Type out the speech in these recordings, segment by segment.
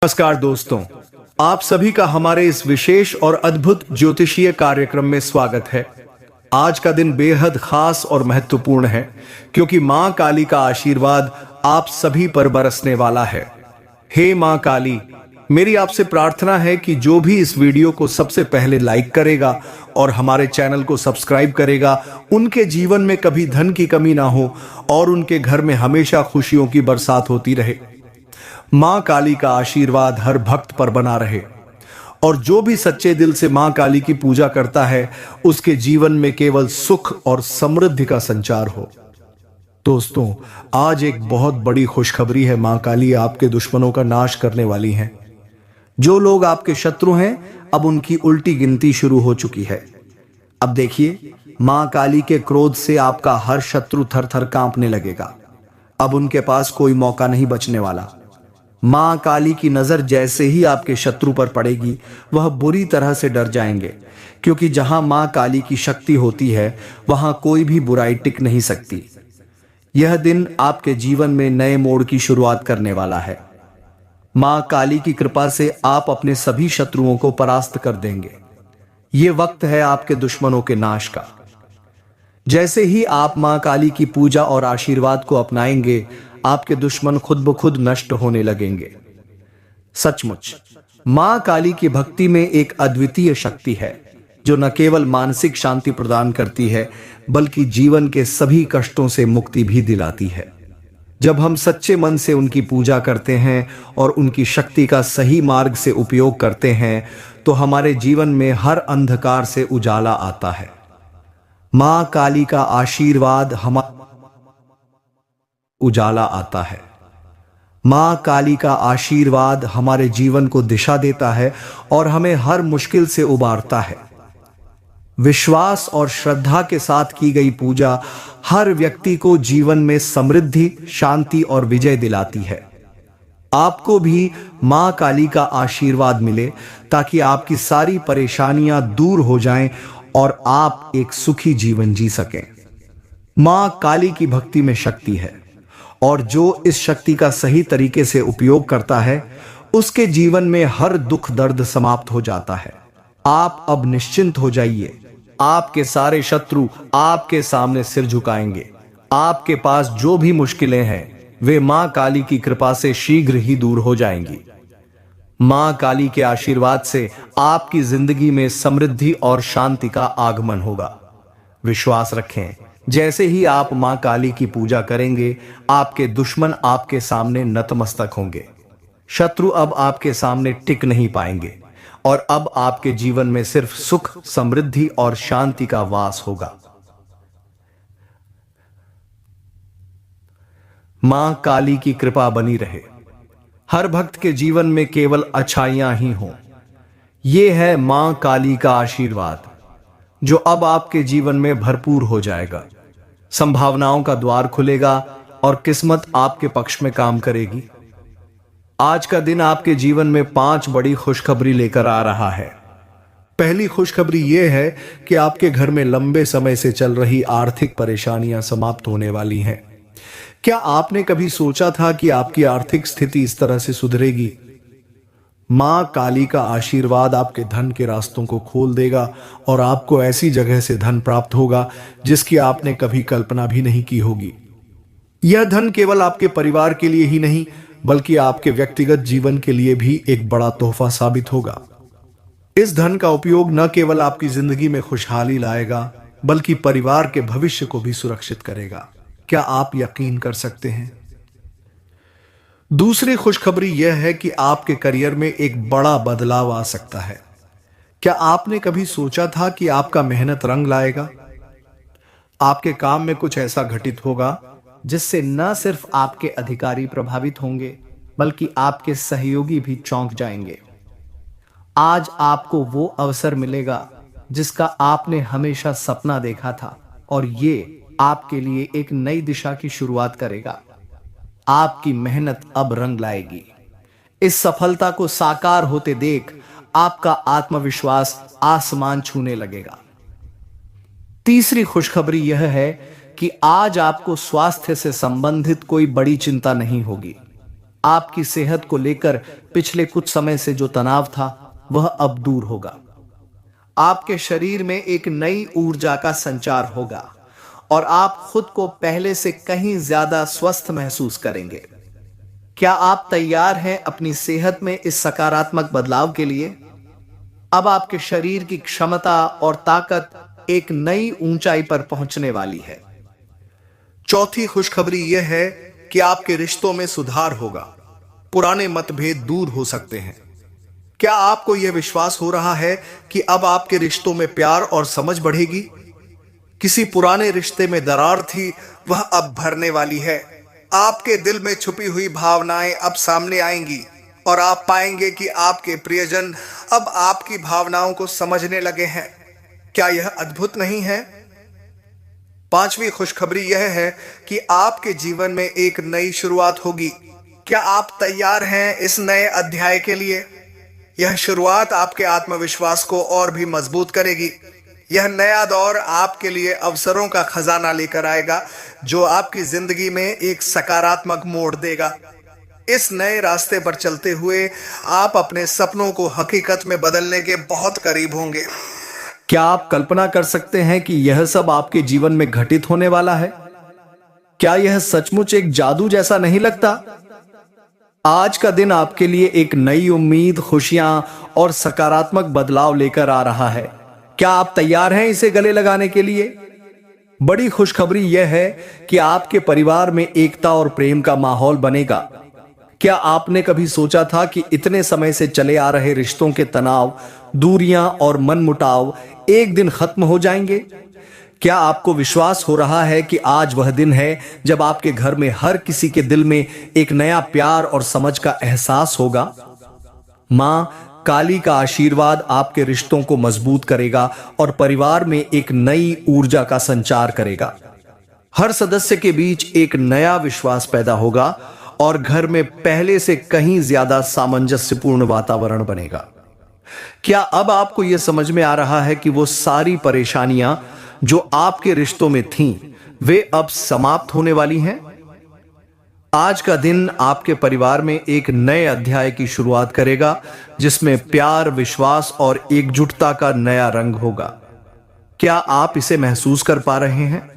नमस्कार दोस्तों, आप सभी का हमारे इस विशेष और अद्भुत ज्योतिषीय कार्यक्रम में स्वागत है। आज का दिन बेहद खास और महत्वपूर्ण है क्योंकि मां काली का आशीर्वाद आप सभी पर बरसने वाला है। हे मां काली, मेरी आपसे प्रार्थना है कि जो भी इस वीडियो को सबसे पहले लाइक करेगा और हमारे चैनल को सब्सक्राइब करेगा, उनके जीवन में कभी धन की कमी ना हो और उनके घर में हमेशा खुशियों की बरसात होती रहे। मां काली का आशीर्वाद हर भक्त पर बना रहे और जो भी सच्चे दिल से मां काली की पूजा करता है, उसके जीवन में केवल सुख और समृद्धि का संचार हो। दोस्तों, आज एक बहुत बड़ी खुशखबरी है। मां काली आपके दुश्मनों का नाश करने वाली हैं। जो लोग आपके शत्रु हैं, अब उनकी उल्टी गिनती शुरू हो चुकी है। अब देखिए, मां काली के क्रोध से आपका हर शत्रु थर थर कांपने लगेगा। अब उनके पास कोई मौका नहीं बचने वाला। मां काली की नजर जैसे ही आपके शत्रु पर पड़ेगी, वह बुरी तरह से डर जाएंगे, क्योंकि जहां मां काली की शक्ति होती है, वहां कोई भी बुराई टिक नहीं सकती। यह दिन आपके जीवन में नए मोड़ की शुरुआत करने वाला है। मां काली की कृपा से आप अपने सभी शत्रुओं को परास्त कर देंगे। यह वक्त है आपके दुश्मनों के नाश का। जैसे ही आप मां काली की पूजा और आशीर्वाद को अपनाएंगे, आपके दुश्मन खुद ब खुद नष्ट होने लगेंगे। सचमुच मां काली की भक्ति में एक अद्वितीय शक्ति है, जो न केवल मानसिक शांति प्रदान करती है, बल्कि जीवन के सभी कष्टों से मुक्ति भी दिलाती है। जब हम सच्चे मन से उनकी पूजा करते हैं और उनकी शक्ति का सही मार्ग से उपयोग करते हैं, तो हमारे जीवन में हर अंधकार से उजाला आता है। मां काली का आशीर्वाद उजाला आता है। मां काली का आशीर्वाद हमारे जीवन को दिशा देता है और हमें हर मुश्किल से उबारता है। विश्वास और श्रद्धा के साथ की गई पूजा हर व्यक्ति को जीवन में समृद्धि, शांति और विजय दिलाती है। आपको भी मां काली का आशीर्वाद मिले ताकि आपकी सारी परेशानियां दूर हो जाएं और आप एक सुखी जीवन जी सकें। मां काली की भक्ति में शक्ति है और जो इस शक्ति का सही तरीके से उपयोग करता है, उसके जीवन में हर दुख दर्द समाप्त हो जाता है। आप अब निश्चिंत हो जाइए। आपके सारे शत्रु आपके सामने सिर झुकाएंगे। आपके पास जो भी मुश्किलें हैं, वे मां काली की कृपा से शीघ्र ही दूर हो जाएंगी। मां काली के आशीर्वाद से आपकी जिंदगी में समृद्धि और शांति का आगमन होगा। विश्वास रखें, जैसे ही आप मां काली की पूजा करेंगे, आपके दुश्मन आपके सामने नतमस्तक होंगे। शत्रु अब आपके सामने टिक नहीं पाएंगे और अब आपके जीवन में सिर्फ सुख, समृद्धि और शांति का वास होगा। मां काली की कृपा बनी रहे। हर भक्त के जीवन में केवल अच्छाइयां ही हों। यह है मां काली का आशीर्वाद, जो अब आपके जीवन में भरपूर हो जाएगा। संभावनाओं का द्वार खुलेगा और किस्मत आपके पक्ष में काम करेगी। आज का दिन आपके जीवन में 5 बड़ी खुशखबरी लेकर आ रहा है। पहली खुशखबरी यह है कि आपके घर में लंबे समय से चल रही आर्थिक परेशानियां समाप्त होने वाली हैं। क्या आपने कभी सोचा था कि आपकी आर्थिक स्थिति इस तरह से सुधरेगी? मां काली का आशीर्वाद आपके धन के रास्तों को खोल देगा और आपको ऐसी जगह से धन प्राप्त होगा जिसकी आपने कभी कल्पना भी नहीं की होगी। यह धन केवल आपके परिवार के लिए ही नहीं, बल्कि आपके व्यक्तिगत जीवन के लिए भी एक बड़ा तोहफा साबित होगा। इस धन का उपयोग न केवल आपकी जिंदगी में खुशहाली लाएगा, बल्कि परिवार के भविष्य को भी सुरक्षित करेगा। क्या आप यकीन कर सकते हैं? दूसरी खुशखबरी यह है कि आपके करियर में एक बड़ा बदलाव आ सकता है। क्या आपने कभी सोचा था कि आपका मेहनत रंग लाएगा? आपके काम में कुछ ऐसा घटित होगा जिससे न सिर्फ आपके अधिकारी प्रभावित होंगे, बल्कि आपके सहयोगी भी चौंक जाएंगे। आज आपको वो अवसर मिलेगा जिसका आपने हमेशा सपना देखा था, और ये आपके लिए एक नई दिशा की शुरुआत करेगा। आपकी मेहनत अब रंग लाएगी। इस सफलता को साकार होते देख आपका आत्मविश्वास आसमान छूने लगेगा। तीसरी खुशखबरी यह है कि आज आपको स्वास्थ्य से संबंधित कोई बड़ी चिंता नहीं होगी। आपकी सेहत को लेकर पिछले कुछ समय से जो तनाव था वह अब दूर होगा। आपके शरीर में एक नई ऊर्जा का संचार होगा और आप खुद को पहले से कहीं ज्यादा स्वस्थ महसूस करेंगे। क्या आप तैयार हैं अपनी सेहत में इस सकारात्मक बदलाव के लिए? अब आपके शरीर की क्षमता और ताकत एक नई ऊंचाई पर पहुंचने वाली है। चौथी खुशखबरी यह है कि आपके रिश्तों में सुधार होगा। पुराने मतभेद दूर हो सकते हैं। क्या आपको यह विश्वास हो रहा है कि अब आपके रिश्तों में प्यार और समझ बढ़ेगी? किसी पुराने रिश्ते में दरार थी, वह अब भरने वाली है। आपके दिल में छुपी हुई भावनाएं अब सामने आएंगी और आप पाएंगे कि आपके प्रियजन अब आपकी भावनाओं को समझने लगे हैं। क्या यह अद्भुत नहीं है? पांचवी खुशखबरी यह है कि आपके जीवन में एक नई शुरुआत होगी। क्या आप तैयार हैं इस नए अध्याय के लिए? यह शुरुआत आपके आत्मविश्वास को और भी मजबूत करेगी। यह नया दौर आपके लिए अवसरों का खजाना लेकर आएगा जो आपकी जिंदगी में एक सकारात्मक मोड़ देगा। इस नए रास्ते पर चलते हुए आप अपने सपनों को हकीकत में बदलने के बहुत करीब होंगे। क्या आप कल्पना कर सकते हैं कि यह सब आपके जीवन में घटित होने वाला है? क्या यह सचमुच एक जादू जैसा नहीं लगता? आज का दिन आपके लिए एक नई उम्मीद, खुशियां और सकारात्मक बदलाव लेकर आ रहा है। क्या आप तैयार हैं इसे गले लगाने के लिए? बड़ी खुशखबरी यह है कि आपके परिवार में एकता और प्रेम का माहौल बनेगा। क्या आपने कभी सोचा था कि इतने समय से चले आ रहे रिश्तों के तनाव, दूरियां और मनमुटाव एक दिन खत्म हो जाएंगे? क्या आपको विश्वास हो रहा है कि आज वह दिन है जब आपके घर में हर किसी के दिल में एक नया प्यार और समझ का एहसास होगा? मां काली का आशीर्वाद आपके रिश्तों को मजबूत करेगा और परिवार में एक नई ऊर्जा का संचार करेगा। हर सदस्य के बीच एक नया विश्वास पैदा होगा और घर में पहले से कहीं ज्यादा सामंजस्यपूर्ण वातावरण बनेगा। क्या अब आपको यह समझ में आ रहा है कि वो सारी परेशानियां जो आपके रिश्तों में थीं, वे अब समाप्त होने वाली हैं? आज का दिन आपके परिवार में एक नए अध्याय की शुरुआत करेगा जिसमें प्यार, विश्वास और एकजुटता का नया रंग होगा। क्या आप इसे महसूस कर पा रहे हैं?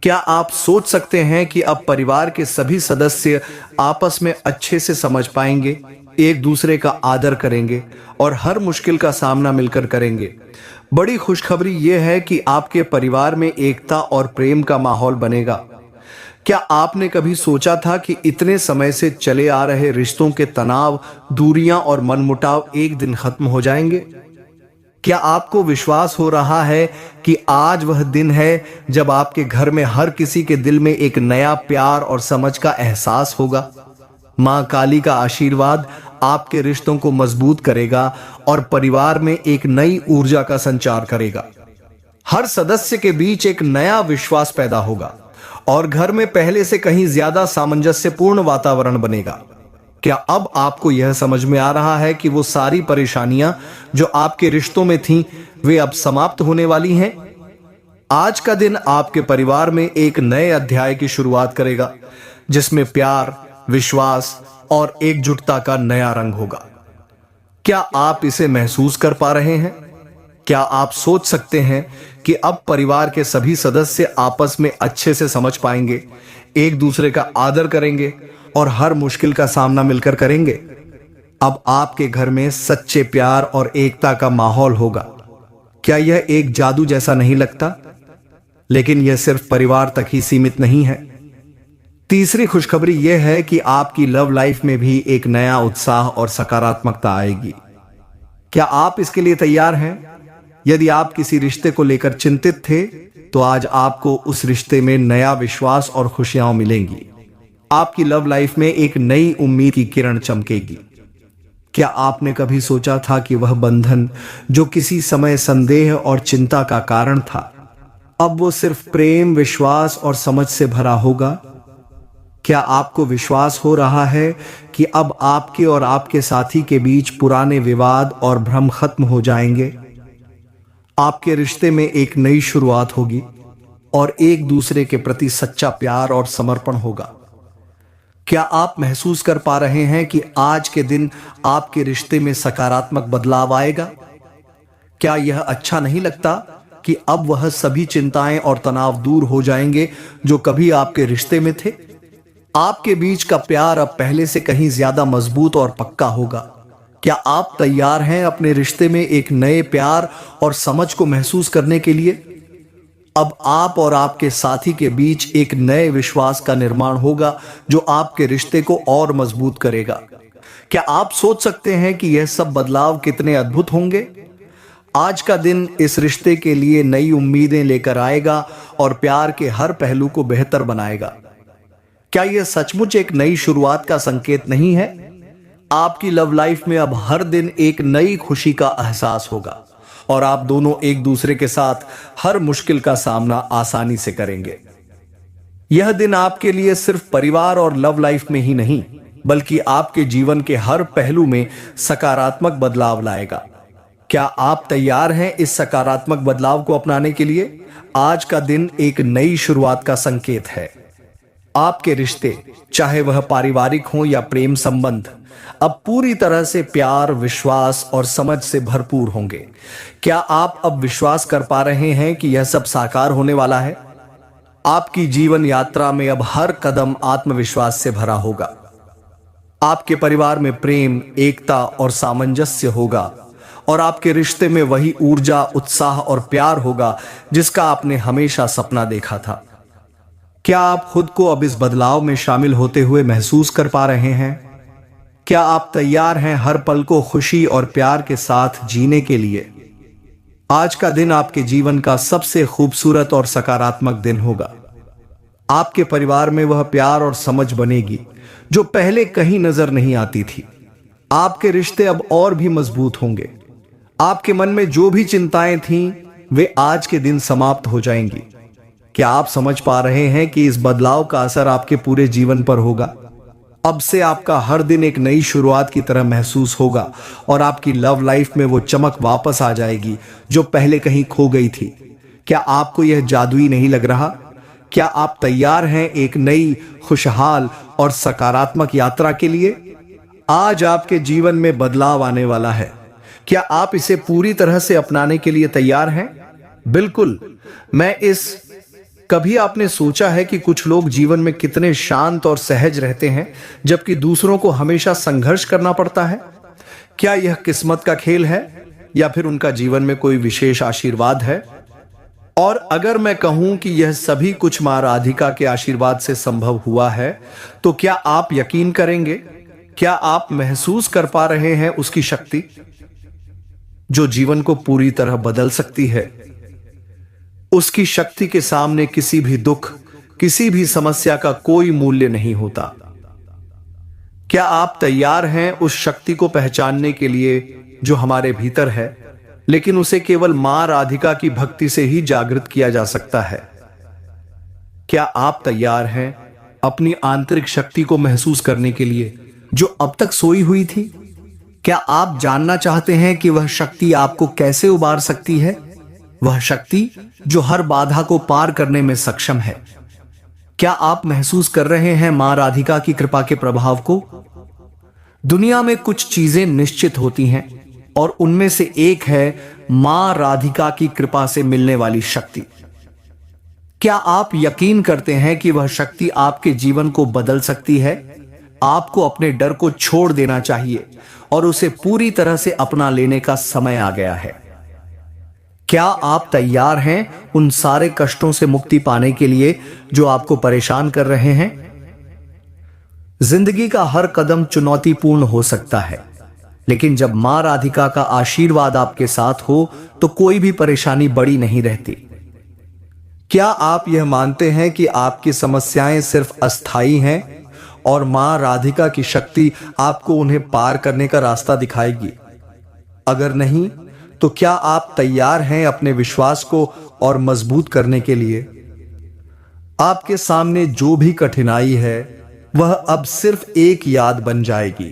क्या आप सोच सकते हैं कि अब परिवार के सभी सदस्य आपस में अच्छे से समझ पाएंगे, एक दूसरे का आदर करेंगे और हर मुश्किल का सामना मिलकर करेंगे? बड़ी खुशखबरी यह है कि आपके परिवार में एकता और प्रेम का माहौल बनेगा। क्या आपने कभी सोचा था कि इतने समय से चले आ रहे रिश्तों के तनाव, दूरियां और मनमुटाव एक दिन खत्म हो जाएंगे? क्या आपको विश्वास हो रहा है कि आज वह दिन है जब आपके घर में हर किसी के दिल में एक नया प्यार और समझ का एहसास होगा? मां काली का आशीर्वाद आपके रिश्तों को मजबूत करेगा और परिवार में एक नई ऊर्जा का संचार करेगा। हर सदस्य के बीच एक नया विश्वास पैदा होगा और घर में पहले से कहीं ज्यादा सामंजस्यपूर्ण वातावरण बनेगा। क्या अब आपको यह समझ में आ रहा है कि वो सारी परेशानियां जो आपके रिश्तों में थीं, वे अब समाप्त होने वाली हैं? आज का दिन आपके परिवार में एक नए अध्याय की शुरुआत करेगा जिसमें प्यार, विश्वास और एकजुटता का नया रंग होगा। क्या आप इसे महसूस कर पा रहे हैं? क्या आप सोच सकते हैं कि अब परिवार के सभी सदस्य आपस में अच्छे से समझ पाएंगे, एक दूसरे का आदर करेंगे और हर मुश्किल का सामना मिलकर करेंगे? अब आपके घर में सच्चे प्यार और एकता का माहौल होगा। क्या यह एक जादू जैसा नहीं लगता? लेकिन यह सिर्फ परिवार तक ही सीमित नहीं है। तीसरी खुशखबरी यह है कि आपकी लव लाइफ में भी एक नया उत्साह और सकारात्मकता आएगी। क्या आप इसके लिए तैयार हैं? यदि आप किसी रिश्ते को लेकर चिंतित थे, तो आज आपको उस रिश्ते में नया विश्वास और खुशियां मिलेंगी। आपकी लव लाइफ में एक नई उम्मीद की किरण चमकेगी। क्या आपने कभी सोचा था कि वह बंधन जो किसी समय संदेह और चिंता का कारण था, अब वो सिर्फ प्रेम, विश्वास और समझ से भरा होगा? क्या आपको विश्वास हो रहा है कि अब आपके और आपके साथी के बीच पुराने विवाद और भ्रम खत्म हो जाएंगे? आपके रिश्ते में एक नई शुरुआत होगी और एक दूसरे के प्रति सच्चा प्यार और समर्पण होगा। क्या आप महसूस कर पा रहे हैं कि आज के दिन आपके रिश्ते में सकारात्मक बदलाव आएगा? क्या यह अच्छा नहीं लगता कि अब वह सभी चिंताएं और तनाव दूर हो जाएंगे जो कभी आपके रिश्ते में थे? आपके बीच का प्यार अब पहले से कहीं ज्यादा मजबूत और पक्का होगा। क्या आप तैयार हैं अपने रिश्ते में एक नए प्यार और समझ को महसूस करने के लिए? अब आप और आपके साथी के बीच एक नए विश्वास का निर्माण होगा जो आपके रिश्ते को और मजबूत करेगा। क्या आप सोच सकते हैं कि यह सब बदलाव कितने अद्भुत होंगे? आज का दिन इस रिश्ते के लिए नई उम्मीदें लेकर आएगा और प्यार के हर पहलू को बेहतर बनाएगा। क्या यह सचमुच एक नई शुरुआत का संकेत नहीं है? आपकी लव लाइफ में अब हर दिन एक नई खुशी का एहसास होगा और आप दोनों एक दूसरे के साथ हर मुश्किल का सामना आसानी से करेंगे। यह दिन आपके लिए सिर्फ परिवार और लव लाइफ में ही नहीं, बल्कि आपके जीवन के हर पहलू में सकारात्मक बदलाव लाएगा। क्या आप तैयार हैं इस सकारात्मक बदलाव को अपनाने के लिए? आज का दिन एक नई शुरुआत का संकेत है। आपके रिश्ते, चाहे वह पारिवारिक हो या प्रेम संबंध, अब पूरी तरह से प्यार, विश्वास और समझ से भरपूर होंगे। क्या आप अब विश्वास कर पा रहे हैं कि यह सब साकार होने वाला है? आपकी जीवन यात्रा में अब हर कदम आत्मविश्वास से भरा होगा। आपके परिवार में प्रेम, एकता और सामंजस्य होगा और आपके रिश्ते में वही ऊर्जा, उत्साह और प्यार होगा जिसका आपने हमेशा सपना देखा था। क्या आप खुद को अब इस बदलाव में शामिल होते हुए महसूस कर पा रहे हैं? क्या आप तैयार हैं हर पल को खुशी और प्यार के साथ जीने के लिए? आज का दिन आपके जीवन का सबसे खूबसूरत और सकारात्मक दिन होगा। आपके परिवार में वह प्यार और समझ बनेगी जो पहले कहीं नजर नहीं आती थी। आपके रिश्ते अब और भी मजबूत होंगे। आपके मन में जो भी चिंताएं थीं, वे आज के दिन समाप्त हो जाएंगी। क्या आप समझ पा रहे हैं कि इस बदलाव का असर आपके पूरे जीवन पर होगा? अब से आपका हर दिन एक नई शुरुआत की तरह महसूस होगा और आपकी लव लाइफ में वो चमक वापस आ जाएगी जो पहले कहीं खो गई थी। क्या आपको यह जादुई नहीं लग रहा? क्या आप तैयार हैं एक नई, खुशहाल और सकारात्मक यात्रा के लिए? आज आपके जीवन में बदलाव आने वाला है। क्या आप इसे पूरी तरह से अपनाने के लिए तैयार हैं? बिल्कुल। कभी आपने सोचा है कि कुछ लोग जीवन में कितने शांत और सहज रहते हैं, जबकि दूसरों को हमेशा संघर्ष करना पड़ता है? क्या यह किस्मत का खेल है या फिर उनका जीवन में कोई विशेष आशीर्वाद है? और अगर मैं कहूं कि यह सभी कुछ मां राधिका के आशीर्वाद से संभव हुआ है, तो क्या आप यकीन करेंगे? क्या आप महसूस कर पा रहे हैं उसकी शक्ति जो जीवन को पूरी तरह बदल सकती है? उसकी शक्ति के सामने किसी भी दुख, किसी भी समस्या का कोई मूल्य नहीं होता। क्या आप तैयार हैं उस शक्ति को पहचानने के लिए जो हमारे भीतर है, लेकिन उसे केवल मां राधिका की भक्ति से ही जागृत किया जा सकता है? क्या आप तैयार हैं अपनी आंतरिक शक्ति को महसूस करने के लिए जो अब तक सोई हुई थी? क्या आप जानना चाहते हैं कि वह शक्ति आपको कैसे उबार सकती है? वह शक्ति जो हर बाधा को पार करने में सक्षम है। क्या आप महसूस कर रहे हैं मां राधिका की कृपा के प्रभाव को? दुनिया में कुछ चीजें निश्चित होती हैं और उनमें से एक है मां राधिका की कृपा से मिलने वाली शक्ति। क्या आप यकीन करते हैं कि वह शक्ति आपके जीवन को बदल सकती है? आपको अपने डर को छोड़ देना चाहिए और उसे पूरी तरह से अपना लेने का समय आ गया है। क्या आप तैयार हैं उन सारे कष्टों से मुक्ति पाने के लिए जो आपको परेशान कर रहे हैं? जिंदगी का हर कदम चुनौतीपूर्ण हो सकता है, लेकिन जब मां राधिका का आशीर्वाद आपके साथ हो तो कोई भी परेशानी बड़ी नहीं रहती। क्या आप यह मानते हैं कि आपकी समस्याएं सिर्फ अस्थायी हैं और मां राधिका की शक्ति आपको उन्हें पार करने का रास्ता दिखाएगी? अगर नहीं, तो क्या आप तैयार हैं अपने विश्वास को और मजबूत करने के लिए? आपके सामने जो भी कठिनाई है वह अब सिर्फ एक याद बन जाएगी।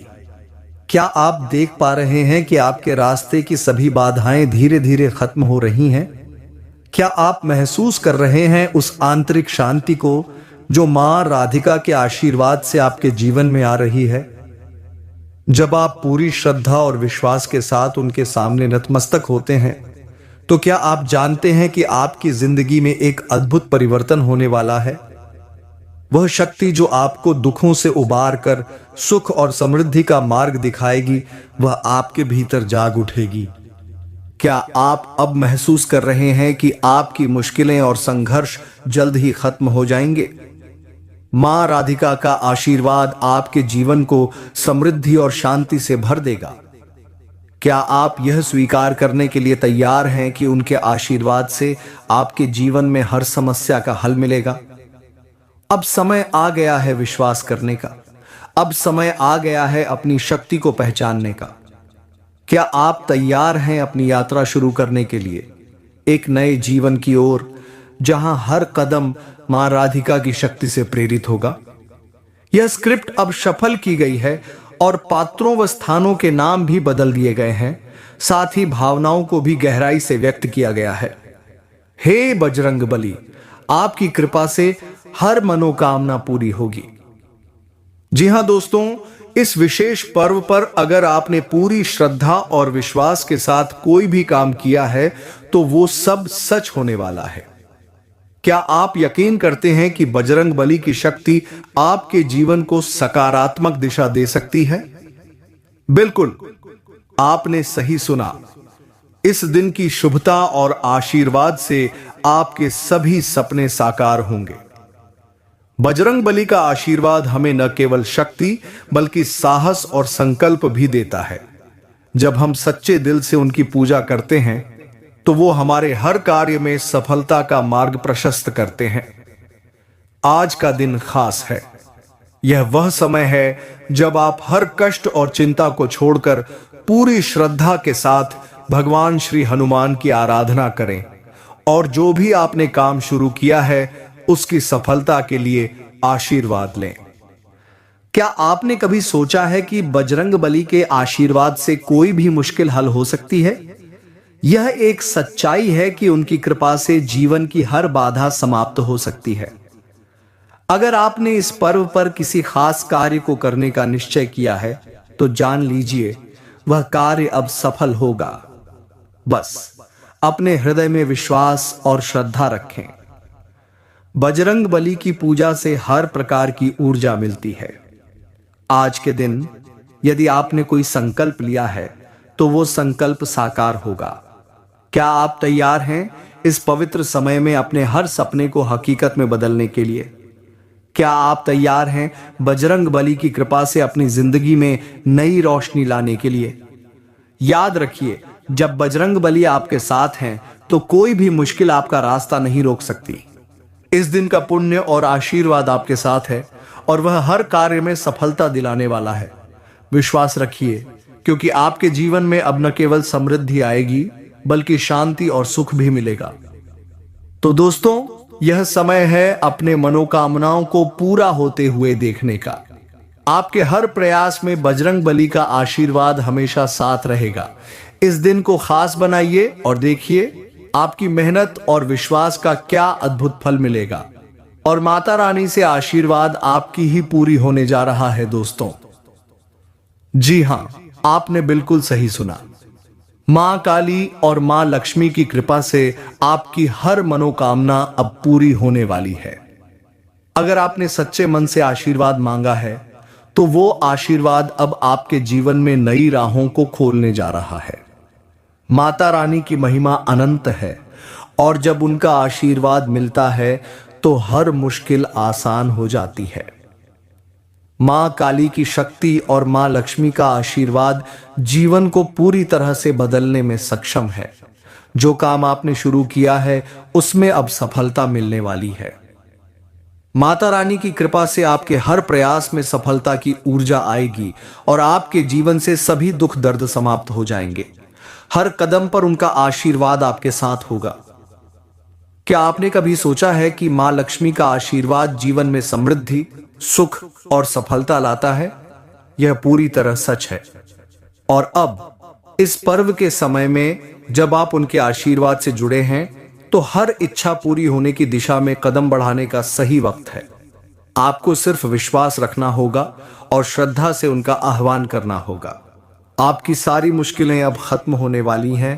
क्या आप देख पा रहे हैं कि आपके रास्ते की सभी बाधाएं धीरे धीरे खत्म हो रही हैं? क्या आप महसूस कर रहे हैं उस आंतरिक शांति को जो मां राधिका के आशीर्वाद से आपके जीवन में आ रही है। जब आप पूरी श्रद्धा और विश्वास के साथ उनके सामने नतमस्तक होते हैं, तो क्या आप जानते हैं कि आपकी जिंदगी में एक अद्भुत परिवर्तन होने वाला है। वह शक्ति जो आपको दुखों से उबार कर सुख और समृद्धि का मार्ग दिखाएगी, वह आपके भीतर जाग उठेगी। क्या आप अब महसूस कर रहे हैं कि आपकी मुश्किलें और संघर्ष जल्द ही खत्म हो जाएंगे। मां राधिका का आशीर्वाद आपके जीवन को समृद्धि और शांति से भर देगा। क्या आप यह स्वीकार करने के लिए तैयार हैं कि उनके आशीर्वाद से आपके जीवन में हर समस्या का हल मिलेगा। अब समय आ गया है विश्वास करने का। अब समय आ गया है अपनी शक्ति को पहचानने का। क्या आप तैयार हैं अपनी यात्रा शुरू करने के लिए, एक नए जीवन की ओर, जहां हर कदम मां राधिका की शक्ति से प्रेरित होगा। यह स्क्रिप्ट अब सफल की गई है और पात्रों व स्थानों के नाम भी बदल दिए गए हैं, साथ ही भावनाओं को भी गहराई से व्यक्त किया गया है। हे बजरंग बली, आपकी कृपा से हर मनोकामना पूरी होगी। जी हां दोस्तों, इस विशेष पर्व पर अगर आपने पूरी श्रद्धा और विश्वास के साथ कोई भी काम किया है, तो वो सब सच होने वाला है। क्या आप यकीन करते हैं कि बजरंग बली की शक्ति आपके जीवन को सकारात्मक दिशा दे सकती है? बिल्कुल, आपने सही सुना। इस दिन की शुभता और आशीर्वाद से आपके सभी सपने साकार होंगे। बजरंग बली का आशीर्वाद हमें न केवल शक्ति बल्कि साहस और संकल्प भी देता है। जब हम सच्चे दिल से उनकी पूजा करते हैं, तो वो हमारे हर कार्य में सफलता का मार्ग प्रशस्त करते हैं। आज का दिन खास है। यह वह समय है जब आप हर कष्ट और चिंता को छोड़कर पूरी श्रद्धा के साथ भगवान श्री हनुमान की आराधना करें और जो भी आपने काम शुरू किया है उसकी सफलता के लिए आशीर्वाद लें। क्या आपने कभी सोचा है कि बजरंग बली के आशीर्वाद से कोई भी मुश्किल हल हो सकती है? यह एक सच्चाई है कि उनकी कृपा से जीवन की हर बाधा समाप्त हो सकती है। अगर आपने इस पर्व पर किसी खास कार्य को करने का निश्चय किया है, तो जान लीजिए वह कार्य अब सफल होगा। बस अपने हृदय में विश्वास और श्रद्धा रखें। बजरंग बली की पूजा से हर प्रकार की ऊर्जा मिलती है। आज के दिन यदि आपने कोई संकल्प लिया है, तो वो संकल्प साकार होगा। क्या आप तैयार हैं इस पवित्र समय में अपने हर सपने को हकीकत में बदलने के लिए? क्या आप तैयार हैं बजरंग बली की कृपा से अपनी जिंदगी में नई रोशनी लाने के लिए? याद रखिए, जब बजरंग बली आपके साथ हैं, तो कोई भी मुश्किल आपका रास्ता नहीं रोक सकती। इस दिन का पुण्य और आशीर्वाद आपके साथ है और वह हर कार्य में सफलता दिलाने वाला है। विश्वास रखिए, क्योंकि आपके जीवन में अब न केवल समृद्धि आएगी बल्कि शांति और सुख भी मिलेगा। तो दोस्तों, यह समय है अपने मनोकामनाओं को पूरा होते हुए देखने का। आपके हर प्रयास में बजरंग बली का आशीर्वाद हमेशा साथ रहेगा। इस दिन को खास बनाइए और देखिए आपकी मेहनत और विश्वास का क्या अद्भुत फल मिलेगा। और माता रानी से आशीर्वाद आपकी ही पूरी होने जा रहा है दोस्तों। जी हां, आपने बिल्कुल सही सुना। मां काली और मां लक्ष्मी की कृपा से आपकी हर मनोकामना अब पूरी होने वाली है। अगर आपने सच्चे मन से आशीर्वाद मांगा है, तो वो आशीर्वाद अब आपके जीवन में नई राहों को खोलने जा रहा है। माता रानी की महिमा अनंत है और जब उनका आशीर्वाद मिलता है तो हर मुश्किल आसान हो जाती है। मां काली की शक्ति और मां लक्ष्मी का आशीर्वाद जीवन को पूरी तरह से बदलने में सक्षम है। जो काम आपने शुरू किया है उसमें अब सफलता मिलने वाली है। माता रानी की कृपा से आपके हर प्रयास में सफलता की ऊर्जा आएगी और आपके जीवन से सभी दुख दर्द समाप्त हो जाएंगे। हर कदम पर उनका आशीर्वाद आपके साथ होगा। क्या आपने कभी सोचा है कि मां लक्ष्मी का आशीर्वाद जीवन में समृद्धि, सुख और सफलता लाता है? यह पूरी तरह सच है। और अब इस पर्व के समय में जब आप उनके आशीर्वाद से जुड़े हैं, तो हर इच्छा पूरी होने की दिशा में कदम बढ़ाने का सही वक्त है। आपको सिर्फ विश्वास रखना होगा और श्रद्धा से उनका आह्वान करना होगा। आपकी सारी मुश्किलें अब खत्म होने वाली हैं